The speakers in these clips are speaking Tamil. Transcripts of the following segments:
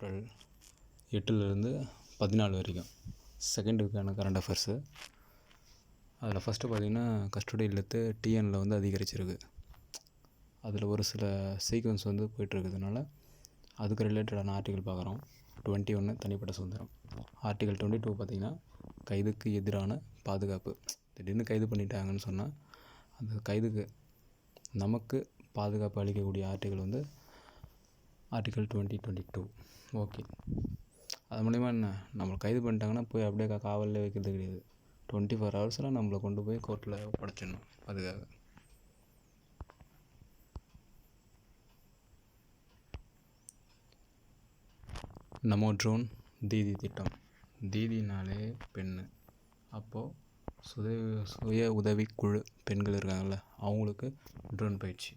ஏப்ரல் 8லேருந்து 14 வரைக்கும் செகண்ட் வீக்கான கரண்ட் அஃபேர்ஸு. அதில் ஃபஸ்ட்டு பார்த்திங்கன்னா கஸ்டோடியல் டெத்து டிஎனில் வந்து அதிகரிச்சிருக்கு. அதில் ஒரு சில சீக்வன்ஸ் வந்து போய்ட்டுருக்கிறதுனால அதுக்கு ரிலேட்டடான ஆர்டிக்கல் பார்க்குறோம். 21 தனிப்பட்ட சுதந்திரம். ஆர்டிக்கல் 22 பார்த்திங்கன்னா கைதுக்கு எதிரான பாதுகாப்பு. திடீர்னு கைது பண்ணிட்டாங்கன்னு சொன்னால் அந்த கைதுக்கு நமக்கு பாதுகாப்பு அளிக்கக்கூடிய ஆர்டிக்கல் வந்து ஆர்டிக்கல் 2022. ஓகே, அது மூலிமா என்ன, நம்மளை கைது பண்ணிட்டாங்கன்னா போய் அப்படியே காவலில் வைக்கிறது கிடையாது. 24 ஹவர்ஸில் நம்மளை கொண்டு போய் கோர்ட்டில் ஒப்படைச்சிடணும். அதுக்காக நமோ ட்ரோன் தீதி திட்டம். தீதினாலே பெண். அப்போது சுய உதவிக்குழு பெண்கள் இருக்காங்கள்ல, அவங்களுக்கு ட்ரோன் பயிற்சி.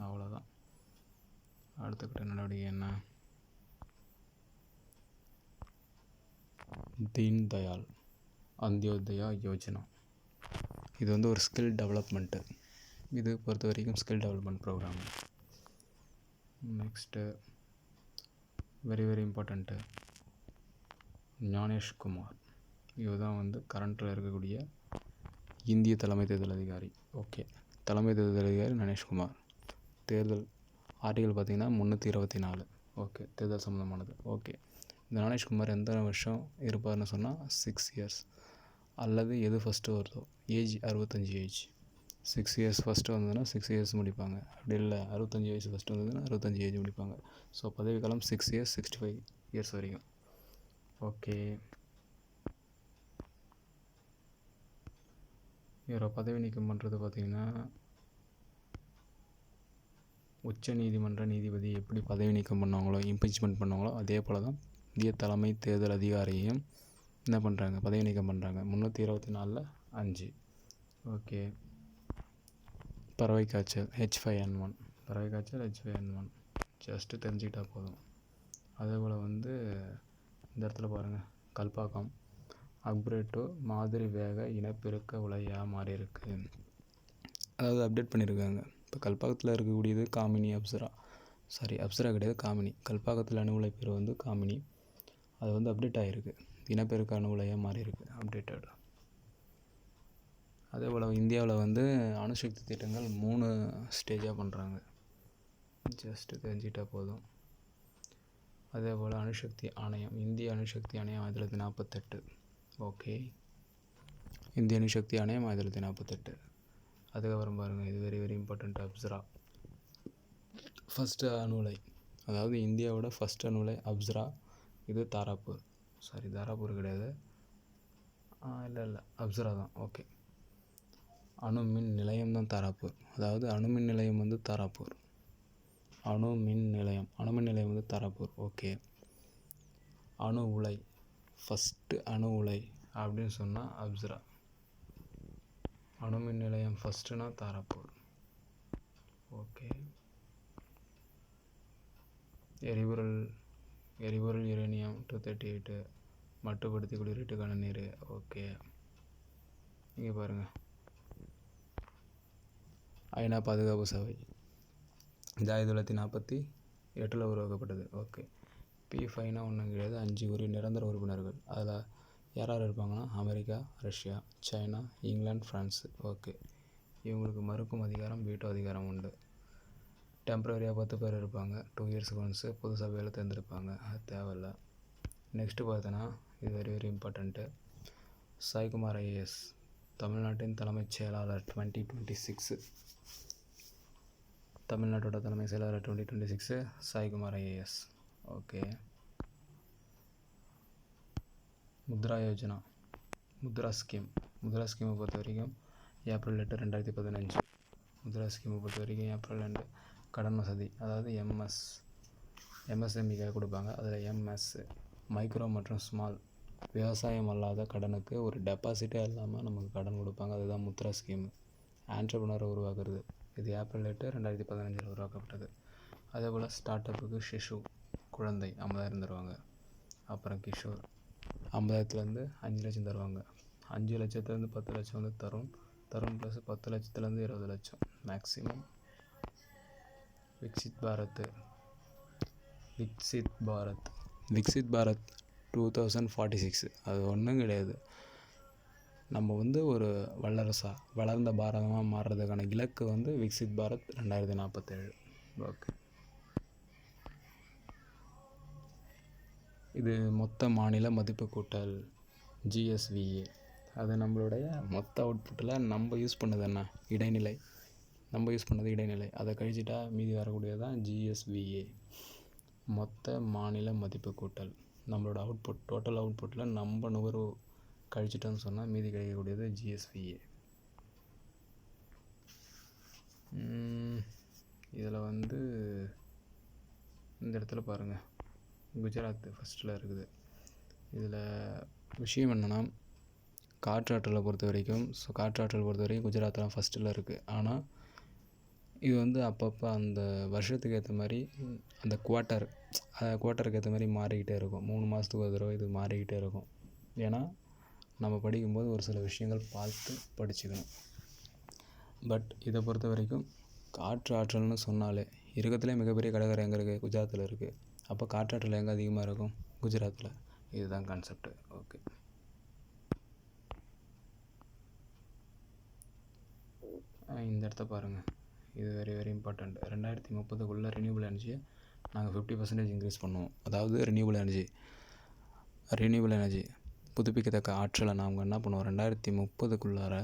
அவ்வளோதான். அடுத்த கட்ட நடவடிக்கை என்ன? தீன் தயாள் அந்தியோதயா யோஜனா. இது வந்து ஒரு ஸ்கில் டெவலப்மெண்ட்டு. இது பொறுத்த வரைக்கும் skill development program. Next very important Gyanesh Kumar. இவர் தான் வந்து கரண்ட்டில் இருக்கக்கூடிய இந்திய தலைமை தேர்தல் அதிகாரி. ஓகே, தலைமை தேர்தல் அதிகாரி ஞானேஷ்குமார். தேர்தல் ஆர்டிக்கல் பார்த்திங்கன்னா 324. ஓகே, தேர்தல் சம்மந்தமானது. ஓகே, இந்த ஞானேஷ்குமார் எந்த வருஷம் இருப்பார்னு சொன்னால் 6 இயர்ஸ் அல்லது எது ஃபஸ்ட்டு வருதோ, ஏஜ் 65 ஏஜ். 6 இயர்ஸ் ஃபஸ்ட்டு வந்ததுன்னா 6 இயர்ஸ் முடிப்பாங்க. அப்படி இல்லை 65 வயசு ஃபஸ்ட்டு வந்ததுன்னா 65 ஏஜ் முடிப்பாங்க. ஸோ பதவிக்காலம் 6 இயர்ஸ் 65 இயர்ஸ் வரைக்கும். ஓகே, இவரை பதவி நீக்கம் பண்ணுறது பார்த்திங்கன்னா உச்ச நீதிமன்ற நீதிபதி எப்படி பதவி நீக்கம் பண்ணாங்களோ, இம்பீச்மெண்ட் பண்ணாங்களோ, அதே போல் தான் இந்திய தலைமை தேர்தல் அதிகாரியையும் என்ன பண்ணுறாங்க, பதவி நீக்கம் பண்ணுறாங்க. 324 5. ஓகே, பறவை காய்ச்சல் H5N1. பறவை காய்ச்சல் H5N1 ஜஸ்ட்டு தெரிஞ்சுக்கிட்டால் போதும். அதே போல் வந்து இந்த இடத்துல பாருங்கள், கல்பாக்கம் அக்பரேட்டோ மாதிரி வேக இனப்பெருக்க உலையாக மாறி இருக்கு. அதாவது அப்டேட் பண்ணியிருக்காங்க. இப்போ கல்பாக்கத்தில் இருக்கக்கூடியது காமினி அப்சரா கிடையாது, காமினி. கல்பாக்கத்தில் அணு உலை பேர் வந்து காமினி. அது வந்து அப்டேட் ஆகிருக்கு. இனப்பெருக்க அணு உலையாக மாறி இருக்கு, அப்டேட்டட். அதே போல் இந்தியாவில் வந்து அணுசக்தி திட்டங்கள் 3 ஸ்டேஜாக பண்ணுறாங்க. ஜஸ்ட்டு தெரிஞ்சிக்கிட்டால் போதும். அதே போல் அணுசக்தி ஆணையம், இந்திய அணுசக்தி ஆணையம் 1948. ஓகே, இந்திய அணுசக்தி ஆணையம் 1948. அதுக்கப்புறம் பாருங்கள், இது வெரி இம்பார்ட்டண்ட். அப்சரா ஃபஸ்ட்டு அணு உலை, அதாவது இந்தியாவோட ஃபஸ்ட் அணு உலை அப்சரா. இது தாராப்பூர் கிடையாது, இல்லை அப்சரா தான். ஓகே, அணு மின் நிலையம் தான் தாராப்பூர். அதாவது அணு மின் நிலையம் வந்து தாராப்பூர். அணு மின் நிலையம் வந்து தாராப்பூர். ஓகே, அணு உலை ஃபஸ்ட்டு அணு உலை அப்படின்னு சொன்னால் அப்சரா. அணு மின் நிலையம் ஃபஸ்ட்டுனா தாராப்பூர். ஓகே, எரிபொருள் யுரேனியம் 238 மட்டுப்படுத்தி குளிரீட்டுக்கான நீர். ஓகே, இங்கே பாருங்கள், ஐநா பாதுகாப்பு சபை இது 1948 உருவாக்கப்பட்டது. ஓகே, P5னா ஒன்றும் கிடையாது, 5 நிரந்தர உறுப்பினர்கள். அதில் யார் இருப்பாங்கன்னா America, Russia, China, England, France. Okay, இவங்களுக்கு மறுக்கும் அதிகாரம், வீட்டோ அதிகாரம் உண்டு. டெம்பரரியாக 10 பேர் இருப்பாங்க, 2 இயர்ஸுக்கு ஒன்ஸு பொது சபையில் தேர்ந்தெடுப்பாங்க. அது தேவையில்லை. நெக்ஸ்ட்டு பார்த்தோன்னா இது வெரி இம்பார்ட்டண்ட்டு. சாய்குமார் ஐஏஎஸ் தமிழ்நாட்டின் தலைமைச் செயலாளர் 2026. தமிழ்நாட்டோட தலைமை செயலாளர் 2026 சாய்குமார் ஐஏஎஸ். ஓகே, முத்ரா யோஜனா, முத்ரா ஸ்கீமை பொறுத்த வரைக்கும் ஏப்ரல் 8 2015. முத்ரா ஸ்கீமை பொறுத்த வரைக்கும் ஏப்ரல் 2 கடன் வசதி, அதாவது எம்எஸ்எம்இக்காக கொடுப்பாங்க. அதில் எம்எஸ் மைக்ரோ மற்றும் ஸ்மால் விவசாயம் அல்லாத கடனுக்கு ஒரு டெபாசிட்டே இல்லாமல் நமக்கு கடன் கொடுப்பாங்க. அதுதான் முத்ரா ஸ்கீமு. ஆண்டர்ப்ரனரை உருவாக்குறது. இது ஏப்ரல் 8 2015 உருவாக்கப்பட்டது. அதே போல் ஸ்டார்ட் அப்புக்கு சிசு குழந்தை 50,000 தருவாங்க. அப்புறம் கிஷோர் 50,000லேருந்து 5 லட்சம் தருவாங்க. 5 லட்சத்துலேருந்து 10 லட்சம் வந்து தரும் ப்ளஸ் 10 லட்சத்துலேருந்து 20 லட்சம் மேக்ஸிமம். விக்சித் பாரத் விக்சித் பாரத் 2046 அது ஒன்றும் கிடையாது. நம்ம வந்து ஒரு வளர்ந்த பாரதமாக மாறுறதுக்கான இலக்கு வந்து விக்சித் பாரத் 2047. ஓகே, இது மொத்த மாநில மதிப்பு கூட்டல் GSVA. அது நம்மளுடைய மொத்த அவுட்புட்டில் நம்ம யூஸ் பண்ணது என்ன, இடைநிலை. நம்ம யூஸ் பண்ணது இடைநிலை, அதை கழிச்சிட்டா மீதி வரக்கூடியது தான் GSVA, மொத்த மாநில மதிப்பு கூட்டல். நம்மளோட அவுட்புட், டோட்டல் அவுட்புட்டில் நம்ம நுகர்வு கழிச்சிட்டோன்னு சொன்னால் மீதி கிடைக்கக்கூடியது GSVA. இதில் வந்து இந்த இடத்துல பாருங்கள், குஜராத் ஃபஸ்ட்டில் இருக்குது. இதில் விஷயம் என்னென்னா, காற்றாற்றலை பொறுத்த வரைக்கும் குஜராத்லாம் ஃபஸ்ட்டில் இருக்குது. ஆனால் இது வந்து அப்பப்போ அந்த வருஷத்துக்கு ஏற்ற மாதிரி அந்த குவார்ட்டருக்கு ஏற்ற மாதிரி மாறிக்கிட்டே இருக்கும். 3 மாதத்துக்கு ஒரு தடவை இது மாறிக்கிட்டே இருக்கும். ஏன்னா நம்ம படிக்கும்போது ஒரு சில விஷயங்கள் பார்த்து படிச்சுக்கணும். பட் இதை பொறுத்த வரைக்கும் காற்று ஆற்றல்னு சொன்னாலே இருக்கத்துலேயே மிகப்பெரிய கடற்கரை எங்கே இருக்குது, குஜராத்தில் இருக்குது. அப்போ காற்றாற்றல் எங்கே அதிகமாக இருக்கும், குஜராத்தில். இதுதான் கான்செப்ட். ஓகே, இந்த இடத்த பாருங்கள், இது வெரி வெரி இம்பார்ட்டண்ட். 2030 ரினியூவபிள் எனர்ஜியை நாங்கள் 50% இன்க்ரீஸ் பண்ணுவோம். அதாவது ரினியூவபிள் எனர்ஜி புதுப்பிக்கத்தக்க ஆற்றலை நாங்கள் என்ன பண்ணுவோம், 2030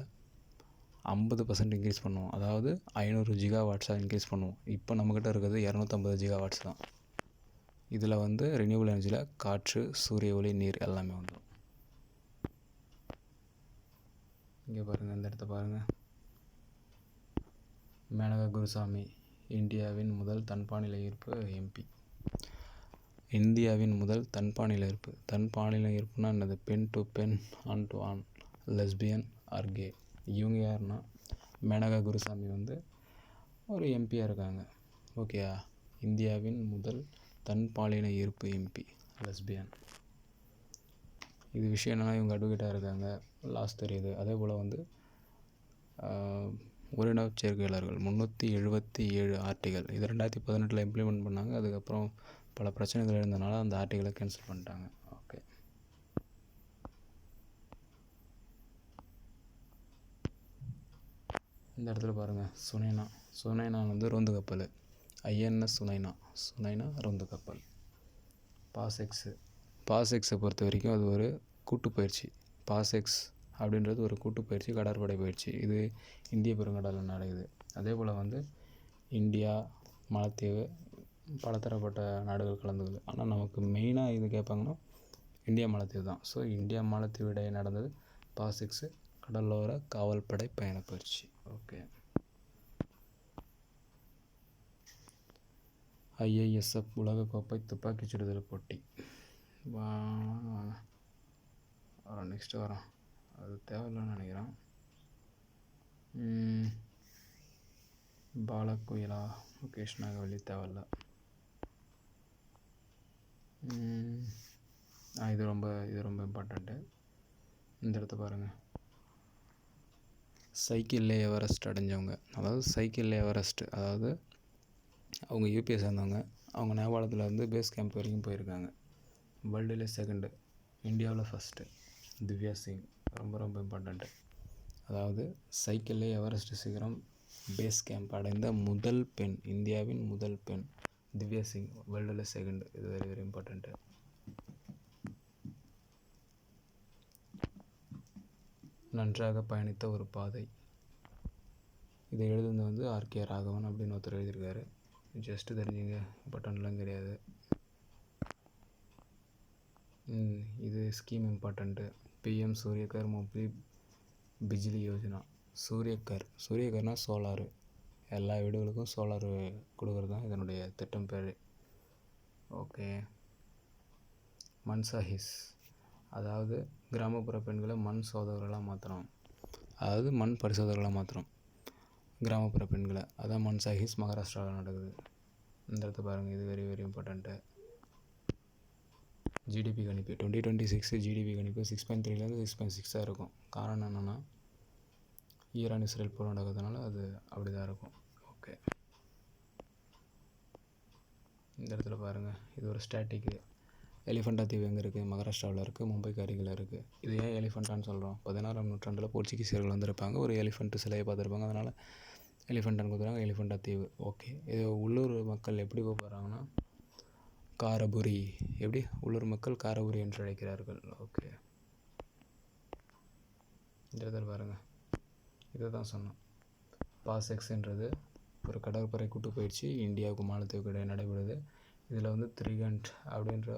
50% இன்க்ரீஸ் பண்ணுவோம். அதாவது 500 GW இன்க்ரீஸ் பண்ணுவோம். இப்போ நம்மக்கிட்ட இருக்கிறது 250 GW தான். இதில் வந்து ரினியூவபிள் எனர்ஜியில் காற்று, சூரிய ஒளி, நீர் எல்லாமே வந்துடும். இங்கே பாருங்கள், இந்த இடத்த பாருங்கள். மேனகா குருசாமி இந்தியாவின் முதல் தன்பானிலை ஈர்ப்பு MP. இந்தியாவின் முதல் தன்பானிலை ஈர்ப்பு. தன்பானிலை ஈர்ப்புனா என்னது, பென் டு பென், ஆன் டு ஆன், லெஸ்பியன் ஆர் கே. இவங்க யாருன்னா மேனகா குருசாமி வந்து ஒரு எம்பியாக இருக்காங்க. ஓகேயா, இந்தியாவின் முதல் தன்பாலின ஈர்ப்பு MP, லெஸ்பியன். இது விஷயம் என்னென்னா, இவங்க அட்வொகேட்டாக இருக்காங்க, லாஸ் தெரியுது. அதே போல் வந்து ஓரினச் சேர்க்கையாளர்கள் 377 ஆர்டிகல், இது 2018 இம்ப்ளிமெண்ட் பண்ணாங்க. அதுக்கப்புறம் பல பிரச்சனைகள் இருந்தனால அந்த ஆர்டிகளை கேன்சல் பண்ணிட்டாங்க. ஓகே, இந்த இடத்துல பாருங்கள், சுனைனா வந்து ரோந்து கப்பல், INS சுனைனா ரோந்து கப்பல். பாசெக்ஸை பொறுத்த வரைக்கும் அது ஒரு கூட்டுப்பயிற்சி. பாசெக்ஸ் அப்படின்றது ஒரு கூட்டுப்பயிற்சி, கடற்படை பயிற்சி. இது இந்திய பெருங்கடலில் நடக்குது. அதே போல் வந்து இந்தியா, மாலத்தீவு, பலதரப்பட்ட நாடுகள் கலந்துக்குது. ஆனால் நமக்கு மெயினாக இது கேட்பாங்கன்னா இந்தியா, மாலத்தீவு தான். ஸோ இந்தியா, மாலத்தீவு இடையே நடந்தது பாசெக்ஸு, கடலோர காவல்படை பயணப்பயிற்சி. ஓகே, IISF உலகக்கோப்பை துப்பாக்கிச் சுடுதல் போட்டி. நெக்ஸ்ட்டு வரோம், அது தேவையில்லைன்னு நினைக்கிறேன். பாலக்குயிலா, முகேஷ் நாகவல்லி தேவையில்ல. இது ரொம்ப இம்பார்ட்டண்ட்டு. இந்த இடத்த பாருங்கள், சைக்கிளில் எவரெஸ்ட் அடைஞ்சவங்க. அதாவது அவங்க UPS சேர்ந்தவங்க. அவங்க நேபாளத்தில் வந்து பேஸ் கேம்ப் வரைக்கும் போயிருக்காங்க. வேர்ல்டுலே செகண்டு, இந்தியாவில் ஃபஸ்ட்டு திவ்யா சிங். ரொம்ப இம்பார்ட்டண்ட்டு. அதாவது சைக்கிளில் எவரெஸ்ட் சிகரம் பேஸ் கேம்ப் அடைந்த முதல் பெண், இந்தியாவின் முதல் பெண் திவ்யா சிங், வேர்ல்டில் செகண்டு. இது வெரி வெரி இம்பார்ட்டண்ட்டு. நன்றாக பயணித்த ஒரு பாதை. இதை எழுதுனது வந்து RK ராகவன் அப்படின்னு ஒருத்தர் எழுதியிருக்காரு. ஜஸ்ட்டு தெரிஞ்சுங்க, இம்பார்ட்டண்ட்லாம் கிடையாது. இது scheme important. PM Suryaghar Muft Bijli Yojana. சூரியகர்னால் சோலாரு. எல்லா வீடுகளுக்கும் சோலார் கொடுக்குறது தான் இதனுடைய திட்டம் பேர். ஓகே, மன்சாஹிஸ், அதாவது கிராமப்புற பெண்களை மண் சோதகர்களாக மாற்றணும். அதாவது மண் பரிசோதகர்களாக மாற்றணும் கிராமப்புற பெண்களை. அதான் மன்சாஹிஸ் மகாராஷ்டிராவில் நடக்குது. இந்த இடத்த பாருங்கள், இது வெரி வெரி இம்பார்ட்டண்ட்டு. GDP கணிப்பு 2026 GDP கணிப்பு 6.3லேருந்து 6.6 இருக்கும். காரணம் என்னென்னா, ஈரான் இஸ்ரேல் போர் நடக்கிறதுனால அது அப்படி தான் இருக்கும். ஓகே, இந்த இடத்துல பாருங்கள், இது ஒரு ஸ்டாட்டிக்கு. எலிஃபண்டா தீவு எங்கே இருக்குது? மகாராஷ்டிராவில் இருக்குது, மும்பைக்கு அருகில் இருக்குது. இது ஏன் எலிஃபண்டான்னு சொல்கிறோம்? 16ஆம் நூற்றாண்டில் போர்ச்சுகீசியர்கள் வந்திருப்பாங்க, ஒரு எலிஃபண்ட்டு சிலையை பார்த்துருப்பாங்க, அதனால் எலிஃபண்டான்னு கொடுத்துறாங்க. எலிஃபண்டா தீவு. ஓகே. இது உள்ளூர் மக்கள் எப்படி கூப்பிட்றாங்கன்னா காரபுரி. எப்படி உள்ளூர் மக்கள் காரபுரி என்று அழைக்கிறார்கள். ஓகே. இந்த இடத்துல பாருங்கள், இதை தான் சொன்னோம். பாசெக்ஸ்ன்றது ஒரு கடற்படை கூட்டுப்பயிற்சி இந்தியாவுக்கும் மாலத்தீவுக்கு இடையே நடைபெறுது. இதில் வந்து த்ரிகண்ட் அப்படின்ற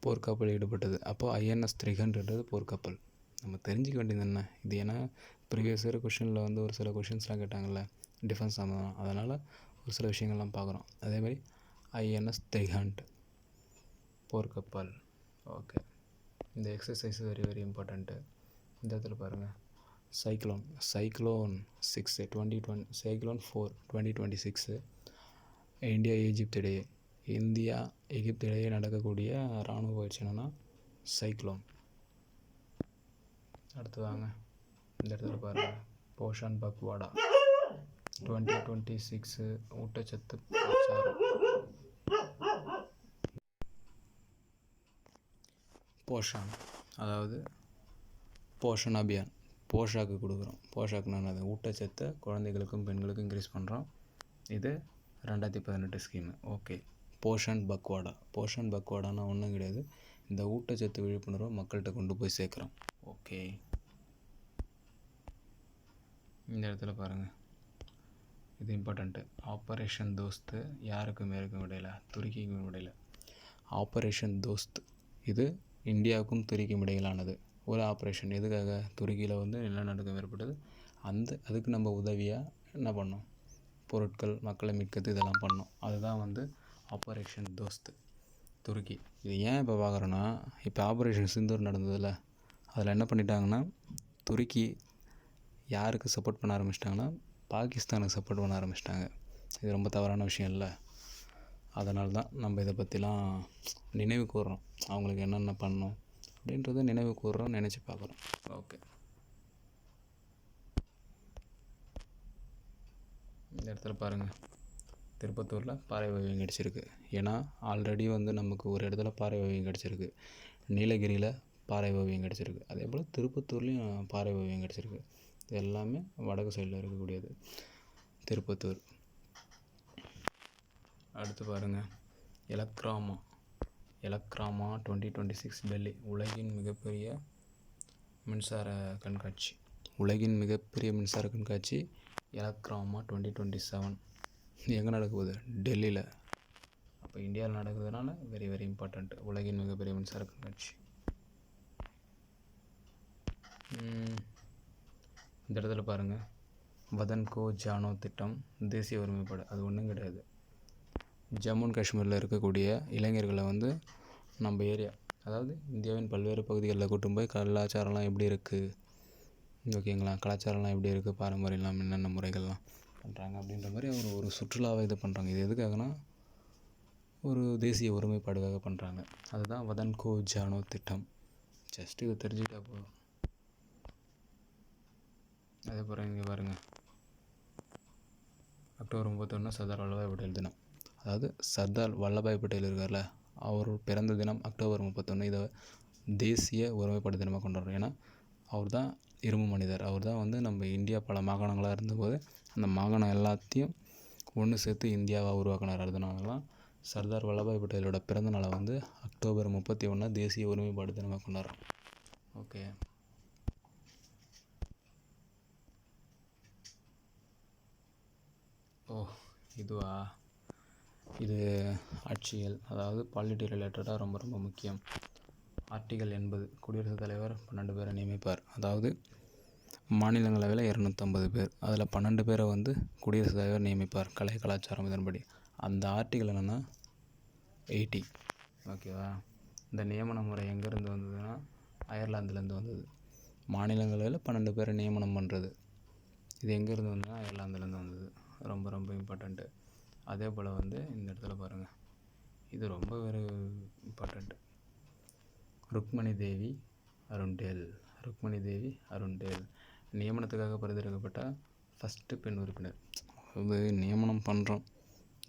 போர்க்கப்பல் ஈடுபட்டது. அப்போது ஐஎன்எஸ் த்ரிகண்ட்ன்றது போர்க்கப்பல். நம்ம தெரிஞ்சிக்க வேண்டியது என்ன இது? ஏன்னா ப்ரீவியஸ் இயர் கொஷினில் வந்து ஒரு சில கொஷின்ஸ்லாம் கேட்டாங்கல்ல டிஃபென்ஸ் சம்மந்தம், அதனால் ஒரு சில விஷயங்கள்லாம் பார்க்குறோம். அதேமாதிரி ஐஎன்எஸ் த்ரிகண்ட் போர்க்கப்பல். ஓகே. இந்த எக்ஸசைஸ் வெரி வெரி இம்பார்ட்டண்ட்டு. இந்த இடத்துல பாருங்கள், சைக்ளோன் 6 சைக்ளோன் 4 2026 இந்தியா எகிப்து இடையே நடக்கக்கூடிய இராணுவ பயிற்சி என்னென்னா சைக்ளோன். அடுத்து வாங்க, இந்த இடத்துல பாருங்கள், போஷன் பக்வாடா 2026 ஊட்டச்சத்து பிரச்சாரம். போஷான் அதாவது போஷன் அபியான், போஷாக்கு கொடுக்குறோம். போஷாக்குனா அது ஊட்டச்சத்தை குழந்தைகளுக்கும் பெண்களுக்கும் இன்க்ரீஸ் பண்ணுறோம். இது 2018 ஸ்கீமு. ஓகே. போஷன் பக்வாடானா ஒன்றும் கிடையாது, இந்த ஊட்டச்சத்து விழிப்புணர்வை மக்கள்கிட்ட கொண்டு போய் சேர்க்குறோம். ஓகே. இந்த இடத்துல பாருங்கள், இது இம்பார்ட்டண்ட்டு. ஆப்ரேஷன் தோஸ்து யாருக்கும் மேற்கும் இடையில், துருக்கிக்கும் இடையில். ஆப்ரேஷன் தோஸ்த் இது இந்தியாவுக்கும் துருக்கிக்கும் இடையிலானது ஒரு ஆப்ரேஷன். எதுக்காக? துருக்கியில் வந்து நிலநடுக்கம் ஏற்பட்டது. அதுக்கு நம்ம உதவியாக என்ன பண்ணோம்? பொருட்கள், மக்களை மீட்கிறது, இதெல்லாம் பண்ணோம். அதுதான் வந்து ஆப்ரேஷன் தோஸ்த் துருக்கி. இது ஏன் இப்போ பார்க்குறோன்னா, இப்போ ஆப்ரேஷன் சிந்தூர் நடந்ததில்ல, அதில் என்ன பண்ணிட்டாங்கன்னா துருக்கி யாருக்கு சப்போர்ட் பண்ண ஆரம்பிச்சிட்டாங்கன்னா பாகிஸ்தானுக்கு சப்போர்ட் பண்ண ஆரம்பிச்சிட்டாங்க. இது ரொம்ப தவறான விஷயம் இல்லை. அதனால தான் நம்ம இதை பற்றிலாம் நினைவு கூறுறோம், அவங்களுக்கு என்னென்ன பண்ணோம் அப்படின்றத நினைவு கூறுறோம், நினச்சி பார்க்குறோம். ஓகே. இந்த இடத்துல பாருங்கள், திருப்பத்தூரில் பாறை ஓவியம் கிடச்சிருக்கு. ஏன்னா ஆல்ரெடி வந்து நமக்கு ஒரு இடத்துல பாறை ஓவியம் கிடச்சிருக்கு, நீலகிரியில் பாறை ஓவியம் கிடச்சிருக்கு, அதே போல் திருப்பத்தூர்லேயும் பாறை ஓவியம் கிடச்சிருக்கு. இது எல்லாமே வடக்கு சைடில் இருக்கக்கூடியது திருப்பத்தூர். அடுத்து பாருங்கள், எலக்ராமா 2026 டெல்லி. உலகின் மிகப்பெரிய மின்சார கண்காட்சி எலக்ராமா 2027 எங்கே நடக்க போகுது? டெல்லியில். அப்போ இந்தியாவில் நடக்குதுனால வெரி வெரி இம்பார்ட்டண்ட். உலகின் மிகப்பெரிய மின்சார கண்காட்சி. இந்த இடத்துல பாருங்கள், வதன்கோ ஜானோ திட்டம், தேசிய ஒருமைப்பாடு. அது ஒன்றும் கிடையாது. ஜம்மு அண்ட் காஷ்மீரில் இருக்கக்கூடிய இளைஞர்களை வந்து நம்ம ஏரியா, அதாவது இந்தியாவின் பல்வேறு பகுதிகளில் கூட்டும் போய் கலாச்சாரம்லாம் எப்படி இருக்குது, ஓகேங்களா, கலாச்சாரம்லாம் எப்படி இருக்குது, பாரம்பரியம்லாம் என்னென்ன முறைகள்லாம் பண்ணுறாங்க அப்படின்ற மாதிரி ஒரு சுற்றுலாவை இது பண்ணுறாங்க. இது எதுக்காகனா ஒரு தேசிய ஒருமைப்பாடுக்காக பண்ணுறாங்க. அதுதான் வதன்கோ ஜானோ திட்டம். ஜஸ்ட்டு இதை தெரிஞ்சுக்கிட்டா போதும். அதே போல் இங்கே பாருங்கள், அக்டோபர் 31 சர்தார் வல்லபாய் பட்டேல் தினம். அதாவது சர்தார் வல்லபாய் பட்டேல் இருக்கார்ல, அவர் பிறந்த தினம் அக்டோபர் 31. இதை தேசிய ஒருமைப்பாடு தினமாக கொண்டாடுறோம். ஏன்னா அவர் தான் இரும்பு மனிதர். அவர் தான் வந்து நம்ம இந்தியா பல மாகாணங்களாக இருந்தபோது அந்த மாகாணம் எல்லாத்தையும் ஒன்று சேர்த்து இந்தியாவாக உருவாக்கினார். அதனாலலாம் சர்தார் வல்லபாய் பட்டேலோட பிறந்த நாளை வந்து அக்டோபர் 31 தேசிய ஒருமைப்பாடு தினமாக கொண்டாடுறோம். ஓகே. இதுவா? இது ஆட்சியல், அதாவது பாலிட்டி ரிலேட்டடாக ரொம்ப ரொம்ப முக்கியம். ஆர்டிகல் 80, குடியரசுத் தலைவர் 12 பேரை நியமிப்பார். அதாவது மாநிலங்களவையில் 250 பேர், அதில் 12 பேரை வந்து குடியரசுத் தலைவர் நியமிப்பார், கலை கலாச்சாரம் இதன்படி. அந்த ஆர்டிகல் என்னென்னா 80. ஓகேவா? இந்த நியமன முறை எங்கேருந்து வந்ததுன்னா அயர்லாந்துலேருந்து வந்தது. மாநிலங்களவையில் 12 பேரை நியமனம் பண்ணுறது, இது எங்கேருந்து வந்ததுன்னா அயர்லாந்துலேருந்து வந்தது. ரொம்ப ரொம்ப இம்பார்ட்டண்ட்டு. அதே போல் வந்து இந்த இடத்துல பாருங்கள், இது ரொம்ப ஒரு இம்பார்ட்டண்ட்டு. ருக்மணி தேவி அருண்டேல் நியமனத்துக்காக பரிந்துரைக்கப்பட்ட ஃபஸ்ட்டு பெண் உறுப்பினர். அது நியமனம் பண்ணுறோம்,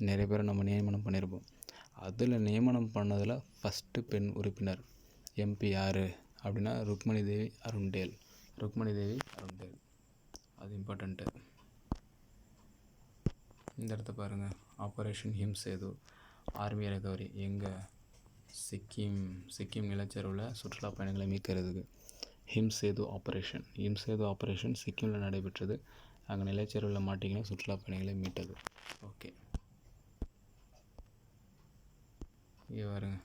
நிறைய பேரை நம்ம நியமனம் பண்ணியிருப்போம். அதில் நியமனம் பண்ணதில் ஃபஸ்ட்டு பெண் உறுப்பினர் எம்பி யார் அப்படின்னா ருக்மணி தேவி அருண்டேல். அது இம்பார்ட்டண்ட்டு. இந்த இடத்த பாருங்கள், ஆப்ரேஷன் ஹிம்சேது ஆர்மி ரெக்கவரி எங்கே? சிக்கிம் நிலச்சரிவில் சுற்றுலா பயணிகளை மீட்கிறதுக்கு ஹிம்சேது ஆப்ரேஷன் சிக்கிமில் நடைபெற்றது. அங்கே நிலச்சரிவில் மாட்டிங்கன்னா சுற்றுலா பயணிகளை மீட்டது. ஓகே, இங்கே பாருங்க,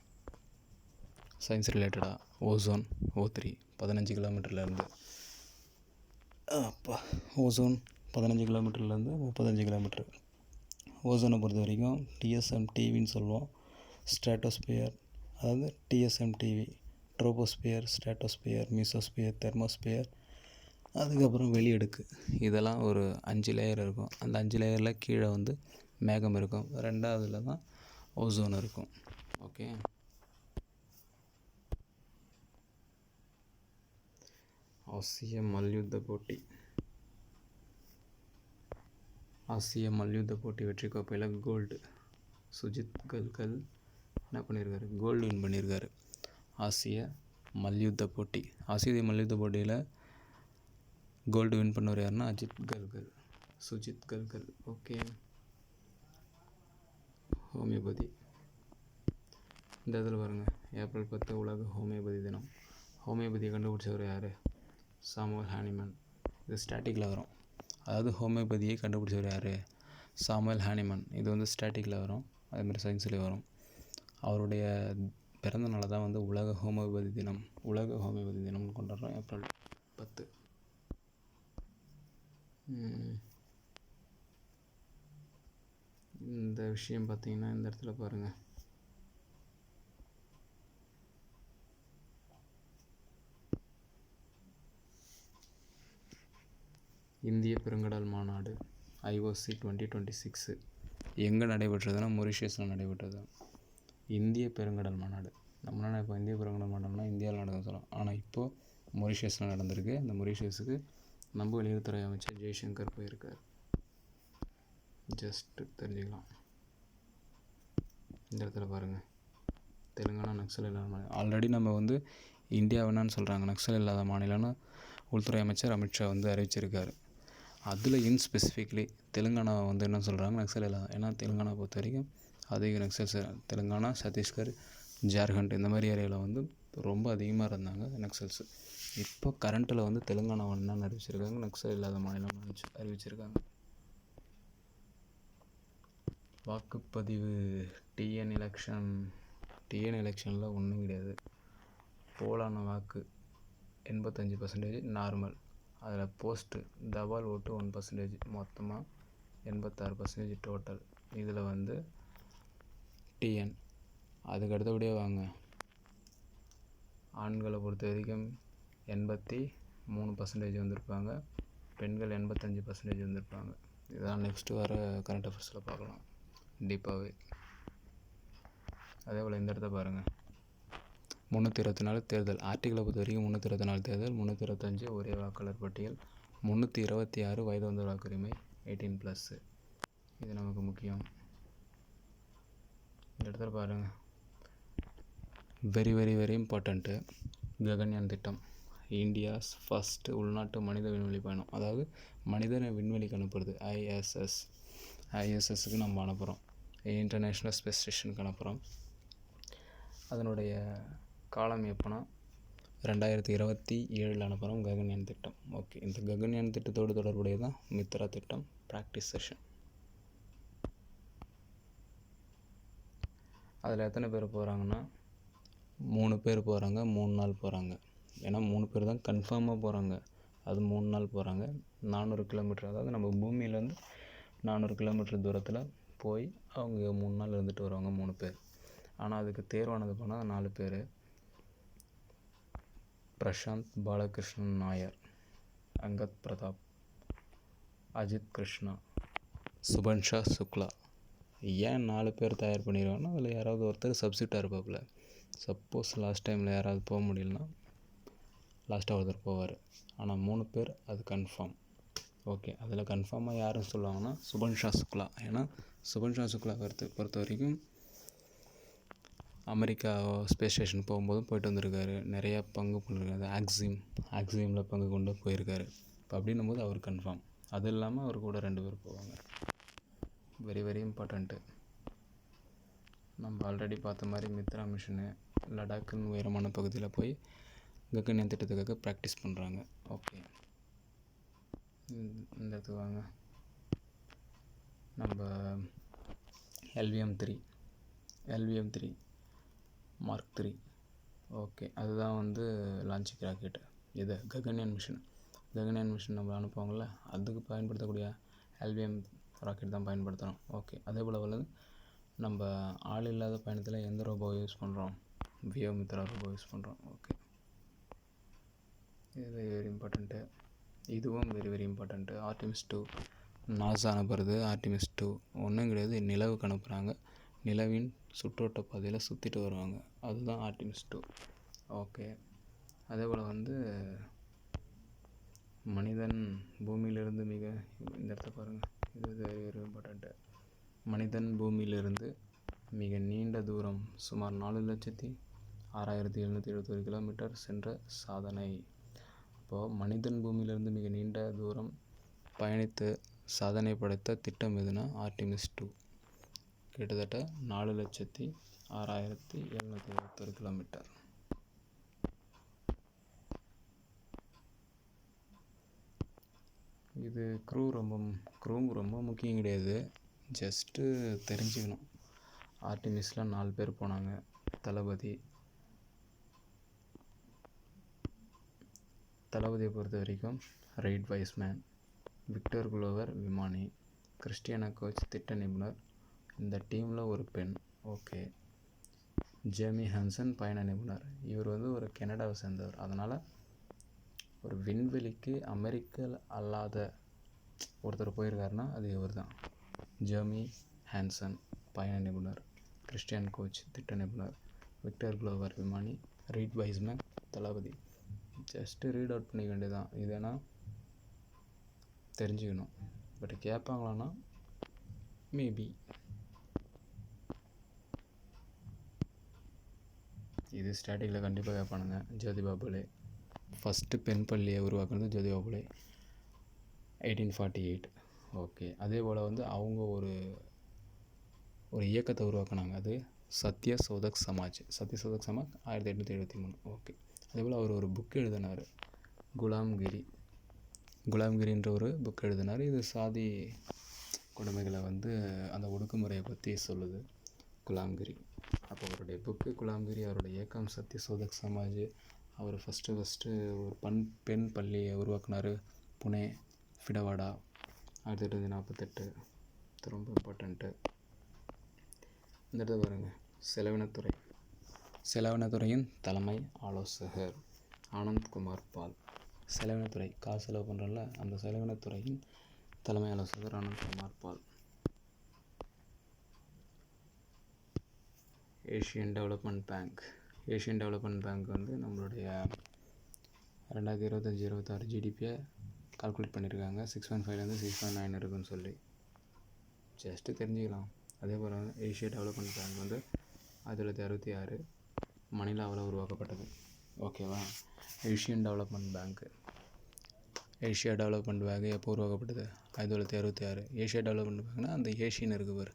சயின்ஸ் ரிலேட்டடாக ஓசோன் O3 15 கிலோமீட்டர்லேருந்து 35 கிலோமீட்டர். ஓசோனை பொறுத்த வரைக்கும் TSMTVன்னு சொல்லுவோம். ஸ்ட்ராட்டோஸ்பியர், அதாவது TSMTV troposphere, stratosphere, mesosphere, thermosphere, அதுக்கப்புறம் வெளியடுக்கு. இதெல்லாம் ஒரு 5 லேயர் இருக்கும். அந்த 5 லேயரில் கீழே வந்து மேகம் இருக்கும். 2வதுல தான் ஓசோன் இருக்கும். ஓகே, ஆசிய மல்யுத்த போட்டி வெற்றி கோப்பையில் கோல்டு சுஜித் கல்கல் என்ன பண்ணியிருக்காரு? கோல்டு வின் பண்ணியிருக்காரு. ஆசிய மல்யுத்த போட்டியில் கோல்டு வின் பண்ணவர் யாருன்னா சுஜித் கல்கல். Okay, homeopathy. இந்த இதில் பாருங்கள், ஏப்ரல் 10 உலக ஹோமியோபதி தினம். ஹோமியோபதியை கண்டுபிடிச்சவர் யார்? சாமுவல் ஹானிமன். இது ஸ்டாட்டிக்கில் வரும். அதாவது ஹோமியோபதியை கண்டுபிடிச்சவர் யார்? சாமுவல் ஹானிமன். இது வந்து ஸ்டாட்டிக்கில் வரும், அதேமாதிரி சயின்ஸ்லேயும் வரும். அவருடைய பிறந்த நாளை தான் வந்து உலக ஹோமியோபதி தினம் கொண்டாடுறோம், ஏப்ரல் 10. இந்த விஷயம் பார்த்திங்கன்னா இந்த இடத்துல பாருங்கள், இந்திய பெருங்கடல் மாநாடு IOC 2026 எங்கே நடைபெற்றதுன்னா மொரிஷியஸில் நடைபெற்றது. இந்திய பெருங்கடல் மாநாடு. நம்மளால் இப்போ இந்திய பெருங்கடல் மாநாடுனா இந்தியாவில் நடக்குதுன்னு சொல்லலாம். ஆனால் இப்போது மொரிஷியஸில் நடந்திருக்கு. அந்த மொரிஷியஸுக்கு நம்ம வெளியுறவுத்துறை அமைச்சர் ஜெய்சங்கர் போயிருக்கார். ஜஸ்ட்டு தெரிஞ்சுக்கலாம். இந்த இடத்துல பாருங்கள், தெலுங்கானா நக்சல் இல்லாத மாநிலம். ஆல்ரெடி நம்ம வந்து இந்தியா வேணான்னு சொல்கிறாங்க, நக்சல் இல்லாத மாநிலம்னு உள்துறை அமைச்சர் அமித்ஷா வந்து அறிவிச்சிருக்காரு. அதில் ஸ்பெசிஃபிக்லி தெலுங்கானாவை வந்து என்ன சொல்கிறாங்க? நக்சல் இல்லாத. ஏன்னா தெலுங்கானா பொறுத்த வரைக்கும் அதிக நக்சல்ஸ், தெலுங்கானா, சத்தீஸ்கர், ஜார்க்கண்ட் இந்த மாதிரி ஏரியாவில் வந்து ரொம்ப அதிகமாக இருந்தாங்க நக்சல்ஸ். இப்போ கரண்ட்டில் வந்து தெலுங்கானா என்னன்னு அறிவிச்சிருக்காங்க? நக்சல் இல்லாத மாநிலம் அறிவிச்சிருக்காங்க. வாக்குப்பதிவு டிஎன் எலெக்ஷனில் ஒன்றும் கிடையாது. போலான வாக்கு 85% நார்மல். அதில் போஸ்ட்டு தபால் ஓட்டு 1%, மொத்தமாக 86% டோட்டல். இதில் வந்து டிஎன். அதுக்கு அடுத்தபடியாக வாங்க, ஆண்களை பொறுத்த வரைக்கும் 83% வந்திருப்பாங்க, பெண்கள் 85% வந்திருப்பாங்க. இதுதான் நெக்ஸ்ட்டு வர கரண்ட் அஃபேர்ஸில் பார்க்கலாம் டீப்பாகவே. அதே போல் இந்த இடத்த பாருங்கள், 324 தேர்தல். ஆர்டிகிளை பொறுத்த வரைக்கும் 324 தேர்தல், 325 ஒரே வாக்காளர் பட்டியல், 326 வயது வந்த வாக்குரிமை 18+. இது நமக்கு முக்கியம். இந்த இடத்துல பாருங்கள், very very very important. Gaganyaan திட்டம் இந்தியாஸ் ஃபஸ்ட்டு உள்நாட்டு மனித விண்வெளி பயணம். அதாவது மனிதனை விண்வெளிக்கு அனுப்புறது ஐஎஸ்எஸ்க்கு நம்ம அனுப்புகிறோம், இன்டர்நேஷ்னல் ஸ்பேஸ் ஸ்டேஷனுக்கு அனுப்புகிறோம். அதனுடைய காலம் எப்போனா 2027 அனுப்புகிறோம் ககன்யான் திட்டம். ஓகே, இந்த ககன்யான் திட்டத்தோடு தொடர்புடைய தான் மித்ரா திட்டம் ப்ராக்டிஸ் செஷன். அதில் எத்தனை பேர் போகிறாங்கன்னா 3 பேர் போகிறாங்க, 3 நாள் போகிறாங்க. ஏன்னா 3 பேர் தான் கன்ஃபார்மாக போகிறாங்க. அது 3 நாள் போகிறாங்க. 400 கிலோமீட்டர், அதாவது நம்ம பூமியிலேருந்து 400 கிலோமீட்டர் தூரத்தில் போய் அவங்க 3 நாள் இருந்துட்டு வருவாங்க 3 பேர். ஆனால் அதுக்கு தேர்வானது போனால் 4 பேர். பிரசாந்த் பாலகிருஷ்ணன் நாயர், அங்கத் பிரதாப், அஜித் கிருஷ்ணா, சுபன்ஷா சுக்லா. ஏன் 4 பேர் தயார் பண்ணிடுவாங்கன்னா அதில் யாராவது ஒருத்தர் சப்ஸ்டியூட்டாக இருப்பாப்புல. சப்போஸ் லாஸ்ட் டைமில் யாராவது போக முடியலன்னா லாஸ்ட்டாக ஒருத்தர் போவார். ஆனால் 3 பேர் அது கன்ஃபார்ம். ஓகே, அதில் கன்ஃபார்மாக யாருன்னு சொல்லுவாங்கன்னா சுபன்ஷா சுக்லா. ஏன்னா சுபன்ஷா சுக்லா பொறுத்த வரைக்கும் அமெரிக்கா ஸ்பேஸ் ஸ்டேஷன் போகும்போதும் போயிட்டு வந்திருக்காரு. நிறையா பங்கு பண்ணிருக்காரு. ஆக்சியமில் பங்கு கொண்டு போயிருக்காரு. இப்போ அப்படின்னும் போது அவர் கன்ஃபார்ம். அது இல்லாமல் அவர் கூட 2 பேர் போவாங்க. Very very important. நம்ம ஆல்ரெடி பார்த்த மாதிரி மித்ரா மிஷினு லடாக்குன்னு உயரமான பகுதியில் போய் ககன்யான் திட்டத்துக்காக ப்ராக்டிஸ் பண்ணுறாங்க. ஓகே, இந்த இடத்துக்கு வாங்க. நம்ம LVM-3 Mark 3. ஓகே, அதுதான் வந்து லான்ச்சிங் ராக்கெட்டு. இது ககன்யான் மிஷின் நம்ம அனுப்புவாங்கள்ல, அதுக்கு பயன்படுத்தக்கூடிய LVM ராக்கெட் தான் பயன்படுத்துகிறோம். ஓகே, அதே போல் வந்து நம்ம ஆள் இல்லாத பயணத்தில் எந்த ரோபோ யூஸ் பண்ணுறோம்? வியோமித்ரா ரோபோ யூஸ் பண்ணுறோம். ஓகே, இது வெரி வெரி இம்பார்ட்டண்ட்டு. இதுவும் very very important. Artemis 2 NASA அனுப்புறது. ஆர்டிமிஸ் 2 ஒன்றும் கிடையாது, நிலவுக்கு அனுப்புகிறாங்க. நிலவின் சுற்றோட்ட பாதையில் சுற்றிட்டு வருவாங்க. அதுதான் ஆர்டிமிஸ் 2. ஓகே, அதே போல் வந்து மனிதன் பூமியிலிருந்து இந்த இடத்த பாருங்கள், இது வெரி இம்பார்ட்டண்ட்டு. மனிதன் பூமியிலிருந்து மிக நீண்ட தூரம் சுமார் 4,06,771 கிலோமீட்டர் சென்ற சாதனை. அப்போது மனிதன் பூமியிலிருந்து மிக நீண்ட தூரம் பயணித்து சாதனை படைத்த திட்டம் எதுனா ஆர்டிமிஸ் 2. கிட்டத்தட்ட 4,06,771 கிலோமீட்டர். இது க்ரூவும் ரொம்ப முக்கியம் கிடையாது, ஜஸ்ட்டு தெரிஞ்சுக்கணும். ஆர்டிமிஸில் 4 பேர் போனாங்க. தளபதியை பொறுத்த வரைக்கும் ரைட் வைஸ்மேன், விக்டர் குளோவர் விமானி, கிறிஸ்டியானா கோச் திட்ட நிபுணர். இந்த டீமில் ஒரு பெண். ஓகே, ஜேமி ஹான்சன் பயண நிபுணர். இவர் வந்து ஒரு கனடாவை சேர்ந்தவர். அதனால் ஒரு விண்வெளிக்கு அமெரிக்க அல்லாத ஒருத்தர் போயிருக்காருன்னா அது இவர் தான். ஜேமி ஹான்சன் பயண நிபுணர், கிறிஸ்டியன் கோச் திட்ட நிபுணர், விக்டர் குளோவர் விமானி, ரீட் வைஸ்மேன் தளபதி. ஜஸ்ட்டு ரீட் அவுட் பண்ணிக்க வேண்டியதான். இதனா தெரிஞ்சுக்கணும். பட் கேட்பாங்களான்னா மேபி. இது ஸ்டாட்டிக்கில் கண்டிப்பாக கேட்பானுங்க. ஜோதிபா புலே ஃபஸ்ட்டு பெண் பள்ளியை உருவாக்குனது ஜோதிபா புலே 1848. ஓகே, அதே போல் வந்து அவங்க ஒரு இயக்கத்தை உருவாக்குனாங்க. அது சத்ய சோதக் சமாஜ் 1873. ஓகே, அதே போல் அவர் ஒரு புக் எழுதினார், குலாம்கிரின்ற ஒரு புக் எழுதினார். இது சாதி கொடுமைகளை வந்து அந்த ஒடுக்குமுறையை பற்றி சொல்லுது குலாம்கிரி. அப்போ அவருடைய புக்கு குலாம்கிரி, அவருடைய இயக்கம் சத்ய சோதக் சமாஜ். அவர் ஃபஸ்ட்டு ஒரு பெண் பள்ளியை உருவாக்குனார், புனே ஃபிடவாடா 1848. இது ரொம்ப இம்பார்ட்டண்ட்டு. இந்த இடத்துல பாருங்கள், செலவினத்துறையின் தலைமை ஆலோசகர் ஆனந்த்குமார் பால். செலவினத்துறை காசு செலவு பண்ணுறோம்ல, அந்த செலவினத்துறையின் தலைமை ஆலோசகர் ஆனந்த்குமார் பால். ஏஷியன் டெவலப்மெண்ட் பேங்க் வந்து நம்மளுடைய 2025-26 ஜிடிபியை கால்குலேட் பண்ணியிருக்காங்க. 6.5 6.9 இருக்குன்னு சொல்லி ஜஸ்ட்டு தெரிஞ்சுக்கலாம். அதே போல் ஏஷியா டெவலப்மெண்ட் பேங்க் வந்து 1966 மணிலாவில் உருவாக்கப்பட்டது. ஓகேவா? ஏஷியா டெவலப்மெண்ட் பேங்க் எப்போ உருவாக்கப்பட்டது? 1966. ஏஷியா டெவலப்மெண்ட் பேங்க்னா அந்த ஏஷியன் இருக்குது பாரு,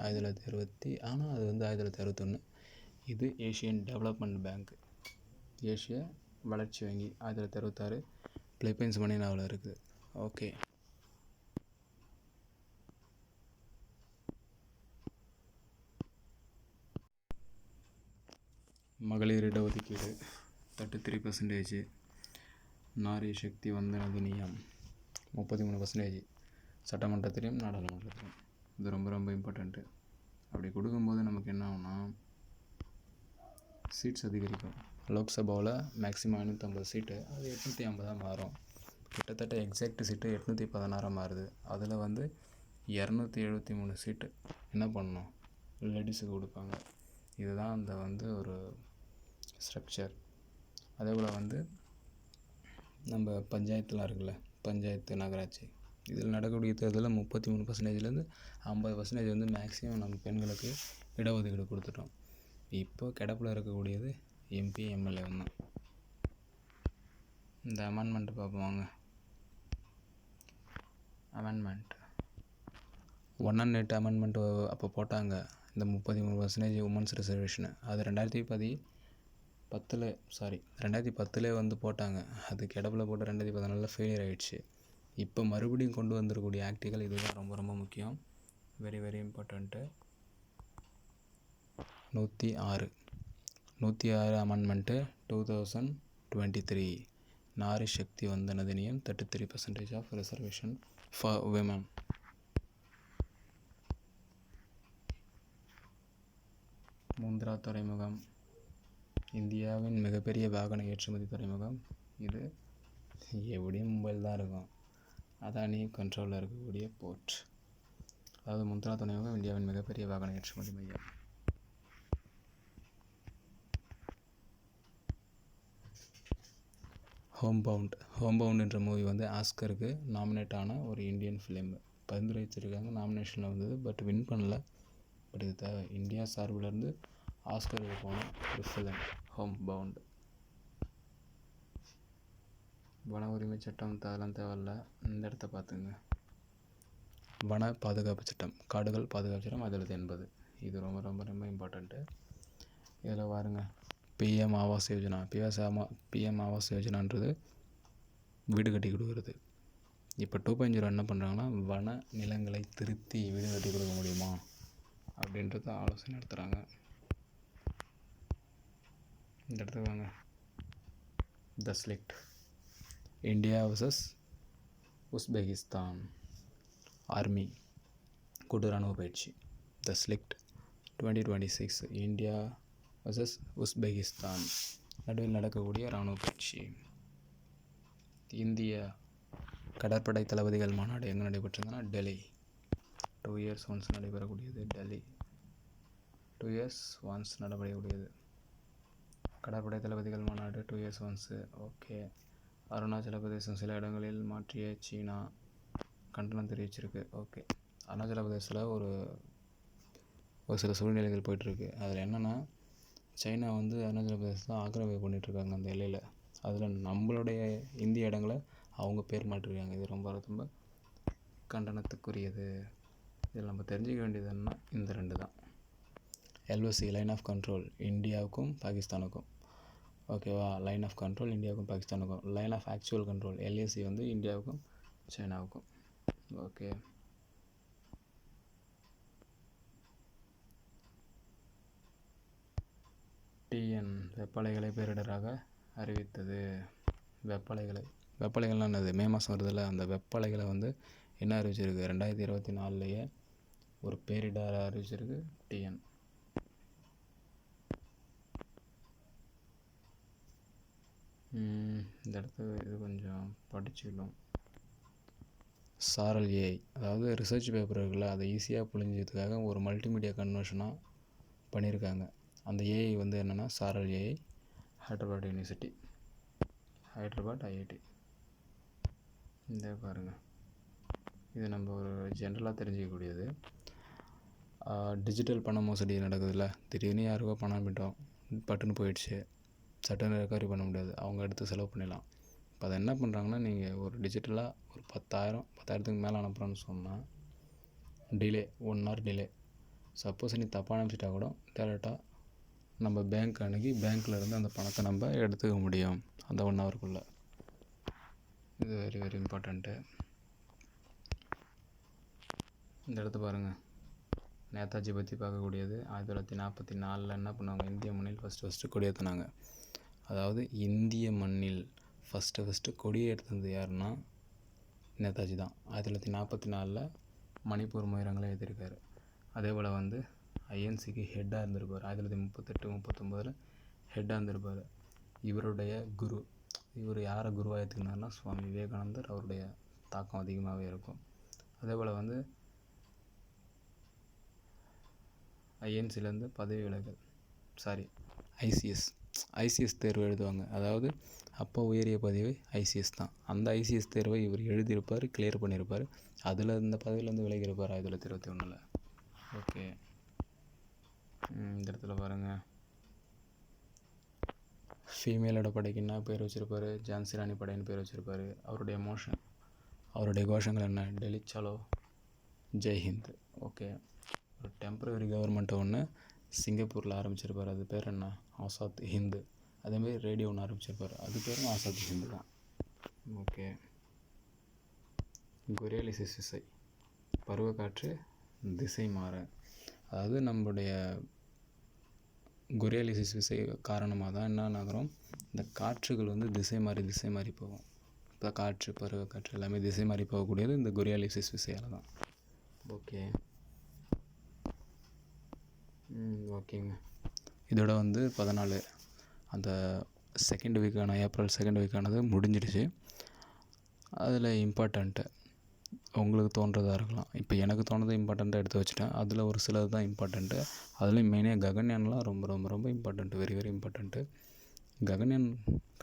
1960. ஆனால் அது வந்து 1961. இது ஏஷியன் டெவலப்மெண்ட் பேங்க், ஏஷிய வளர்ச்சி வங்கி 1966 பிலிப்பைன்ஸ் மணிலாவில் இருக்குது. ஓகே, மகளிர் இடஒதுக்கீடு 33%. நாரி சக்தி வந்தன அதிநியம் 33%. சட்டமன்றத்திலையும் நாடாளுமன்றத்திலையும். இது ரொம்ப ரொம்ப இம்பார்ட்டண்ட்டு. அப்படி கொடுக்கும்போது நமக்கு என்ன ஆகும்னா, சீட்ஸ் அதிகரிக்கும். லோக்சபாவில் மேக்ஸிமம் 550 சீட்டு, அது 850 மாறும். கிட்டத்தட்ட எக்ஸாக்ட் சீட்டு 816 மாறுது. அதில் வந்து 273 சீட்டு என்ன பண்ணணும், லேடிஸுக்கு கொடுப்பாங்க. இதுதான் அந்த வந்து ஒரு ஸ்ட்ரக்சர். அதே போல் வந்து நம்ம பஞ்சாயத்துலாம் இருக்குல்ல, பஞ்சாயத்து நகராட்சி, இதில் நடக்கக்கூடிய தேர்தலில் 33%லேருந்து 50% வந்து மேக்ஸிமம் நம்ம பெண்களுக்கு இடஒதுக்கீடு கொடுத்துட்டோம். இப்போ கிடப்பில் இருக்கக்கூடியது எம்பி எம்எல்ஏ தான். இந்த அமெண்ட்மெண்ட்டு பார்ப்போம் வாங்க. அமெண்ட்மெண்ட் 108 அமெண்ட்மெண்ட் அப்போ போட்டாங்க. இந்த 33% உமன்ஸ் ரிசர்வேஷனு அது 2010 வந்து போட்டாங்க. அது கிடப்பில் போட்டு 2014 ஃபெயிலியர் ஆகிடுச்சு. இப்போ மறுபடியும் கொண்டு வந்திருக்கக்கூடிய ஆக்டுகள் இதுதான் ரொம்ப ரொம்ப முக்கியம். Very very important. 106 amendment 2023 Nari Shakti Vandan Adhiniyam 33% of reservation for women. Mundra துறைமுகம் இந்தியாவின் மிகப்பெரிய வாகன ஏற்றுமதி துறைமுகம். இது எப்படியும் மும்பையில் தான் இருக்கும். அதானி கண்ட்ரோலில் இருக்கக்கூடிய போர்ட். அதாவது முந்த்ரா துறைமுகம் இந்தியாவின் மிகப்பெரிய வாகன ஏற்றுமதி மையம். ஹோம்பவுண்ட் என்ற மூவி வந்து ஆஸ்கருக்கு நாமினேட் ஆன ஒரு இந்தியன் ஃபிலிம். பரிந்துரைச்சிருக்காங்க, நாமினேஷனில் வந்தது, பட் வின் பண்ணல. பட் இது இந்தியா சார்பிலேருந்து ஆஸ்கருக்கு போன ஒரு ஃபிலிம் ஹோம்பவுண்ட். வன உரிமை சட்டம் அதெல்லாம் தேவையில்ல. இந்த இடத்த பார்த்துங்க. வன பாதுகாப்பு சட்டம், காடுகள் பாதுகாப்பு சட்டம் 1980. இது ரொம்ப ரொம்ப ரொம்ப இம்பார்ட்டண்ட்டு. இதில் பாருங்க, பிஎம் ஆவாஸ் யோஜனா. பிஎம் ஆவாஸ் யோஜனான்றது வீடு கட்டி கொடுக்குறது. இப்போ 2.0 என்ன பண்ணுறாங்கன்னா, வன நிலங்களை திருத்தி வீடு கட்டி கொடுக்க முடியுமா அப்படின்றத ஆலோசனை நடத்துகிறாங்க. இந்த இடத்துக்கு வாங்க. த ஸ்லிக்ட் இந்தியா vs உஸ்பெகிஸ்தான் ஆர்மி கூட்டு இராணுவ பயிற்சி. த ஸ்லிக்ட் 2026 இந்தியா vs உஸ்பெகிஸ்தான் நடுவில் நடக்கக்கூடிய இராணுவ பயிற்சி. இந்திய கடற்படை தளபதிகள் மாநாடு எங்கே நடைபெற்றதுன்னா Delhi. 2 years once நடைபெறக்கூடியது. Delhi 2 years once நடைபெறக்கூடியது கடற்படை தளபதிகள் மாநாடு 2 years once. ஓகே. அருணாச்சல பிரதேசம் சில இடங்களில் மாற்றிய சீனா கண்டனம் தெரிவிச்சிருக்கு. ஓகே. அருணாச்சல பிரதேசத்தில் ஒரு சில சூழ்நிலைகள் போயிட்டுருக்கு. அதில் என்னென்னா, சைனா வந்து அருணாச்சல பிரதேசத்தை ஆக்கிரமிப்பு பண்ணிகிட்ருக்காங்க அந்த எல்லையில். அதில் நம்மளுடைய இந்திய இடங்களை அவங்க பேர் மாற்றிருக்காங்க. இது ரொம்ப ரொம்ப கண்டனத்துக்குரியது. இதில் நம்ம தெரிஞ்சிக்க வேண்டியது என்னன்னா, இந்த 2 தான். எல்ஓசி லைன் ஆஃப் கண்ட்ரோல் இந்தியாவுக்கும் பாகிஸ்தானுக்கும். ஓகேவா? லைன் ஆஃப் கண்ட்ரோல் இந்தியாவுக்கும் பாகிஸ்தானுக்கும். Line of actual control LAC வந்து இந்தியாவுக்கும் சைனாவுக்கும். ஓகே. டிஎன் வெப்பலைகளை பேரிடராக அறிவித்தது. வெப்பலைகள்லாம் என்னது? மே மாதம் வருதில்ல, அந்த வெப்பலைகளை வந்து என்ன அறிவிச்சிருக்கு? 2024 ஒரு பேரிடர் அறிவிச்சிருக்கு டிஎன். இந்த இடத்துல இது கொஞ்சம் படிச்சுக்கணும். சாரல் ஏஐ, அதாவது ரிசர்ச் பேப்பர் இருக்குல்ல, அதை ஈஸியாக புரிஞ்சதுக்காக ஒரு மல்டிமீடியா கன்வர்ஷனாக பண்ணியிருக்காங்க. அந்த ஏஐ வந்து என்னென்னா சாரல் AI, Hyderabad university, Hyderabad IIT. இந்த பாருங்கள், இது நம்ம ஒரு ஜென்ரலாக தெரிஞ்சிக்கக்கூடியது. டிஜிட்டல் பண மோசடி நடக்குதுல்ல, திடீர்னு யாருக்கோ பணம் அனுப்பிட்டோம், பட்டுன்னு போயிடுச்சு, சட்டுன்னு ரெக்கவரி பண்ண முடியாது, அவங்க எடுத்து செலவு பண்ணிடலாம். இப்போ அதை என்ன பண்ணுறாங்கன்னா, நீங்கள் ஒரு டிஜிட்டலாக ஒரு 10,000க்கு மேலே அனுப்புகிறோன்னு சொன்னால் டிலே 1 hour டிலே. சப்போஸ் நீ தப்பாக அனுப்பிச்சிட்டா கூட டேரெக்டாக நம்ம பேங்க் அணுகி பேங்க்கில் இருந்து அந்த பணத்தை நம்ம எடுத்துக்க முடியும் அந்த 1 hourக்குள்ளே. இது வெரி வெரி இம்பார்ட்டண்ட்டு. இந்த இடத்த பாருங்கள், நேதாஜி பற்றி பார்க்கக்கூடியது. 1944 என்ன பண்ணுவாங்க, இந்திய மண்ணில் ஃபஸ்ட்டு கொடியேற்றினாங்க. அதாவது இந்திய மண்ணில் ஃபஸ்ட்டு கொடியேற்றுனது யாருன்னா நேதாஜி தான். 1944 மணிப்பூர் மொயிரங்களை எழுதியிருக்காரு. அதே போல் வந்து ஐஎன்சிக்கு ஹெட்டாக இருந்திருப்பார். 1938-39 ஹெட்டாக இருந்திருப்பார். இவருடைய குரு, இவர் யாரை குருவாக ஏற்றுக்கினார்னா சுவாமி விவேகானந்தர். அவருடைய தாக்கம் அதிகமாகவே இருக்கும். அதே போல் வந்து ஐஎன்சிலேருந்து பதவி விலகல், ஐசிஎஸ் தேர்வு எழுதுவாங்க. அதாவது அப்போ உயரிய பதவி ஐசிஎஸ் தான். அந்த ஐசிஎஸ் தேர்வை இவர் எழுதியிருப்பார், கிளியர் பண்ணியிருப்பார். அதில் இந்த பதவியிலேருந்து விலகியிருப்பார் 1921. ஓகே. இந்த இடத்துல பாருங்கள், ஃபீமேலோட படைக்கு என்ன பேர் வச்சுருப்பாரு? ஜான்சி ராணி படைன்னு பேர் வச்சுருப்பாரு. அவருடைய மோஷன், அவருடைய கோஷங்கள் என்ன? டெல்லி சலோ, ஜெய்ஹிந்த். ஓகே. ஒரு டெம்பரரி கவர்மெண்ட்டை ஒன்று சிங்கப்பூரில் ஆரம்பிச்சிருப்பார். அது பேர் என்ன? ஆசாத் ஹிந்து. அதேமாரி ரேடியோ ஒன்று ஆரம்பிச்சிருப்பார். அது பேரும் ஆசாத் ஹிந்து தான். ஓகே. கொரியாலிசிஸ் விசை, பருவக்காற்று திசை மாற. அதாவது நம்மளுடைய கொரியாலிசிஸ் விசை காரணமாக தான் என்ன ஆகிறோம், இந்த காற்றுகள் வந்து திசை மாறி போகும். இப்போ காற்று, பருவக்காற்று எல்லாமே திசை மாறி போகக்கூடியது இந்த கொரியாலிசிஸ் விசையால் தான். ஓகே. ஓகேங்க. இதோட வந்து 14 அந்த செகண்ட் வீக்கான ஏப்ரல் செகண்ட் வீக்கானது முடிஞ்சிடுச்சு. அதில் இம்பார்ட்டண்ட்டு உங்களுக்கு தோன்றதாக இருக்கலாம். இப்போ எனக்கு தோணுது இம்பார்ட்டண்ட்டாக எடுத்து வச்சுட்டேன். அதில் ஒரு சிலது தான் இம்பார்ட்டண்ட்டு. அதுலேயும் மெயினாக ககன்யான்லாம் ரொம்ப ரொம்ப ரொம்ப important, very very important. Gaganyaan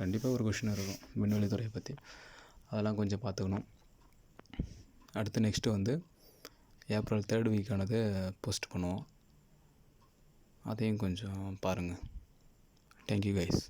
கண்டிப்பாக ஒரு கொஷின் இருக்கும் விண்வெளித்துறையை பற்றி. அதெல்லாம் கொஞ்சம் பார்த்துக்கணும். அடுத்து நெக்ஸ்ட்டு வந்து ஏப்ரல் 3rd வீக்கானது போஸ்ட் பண்ணுவோம். அதையும் கொஞ்சம் பாருங்கள். Thank you guys.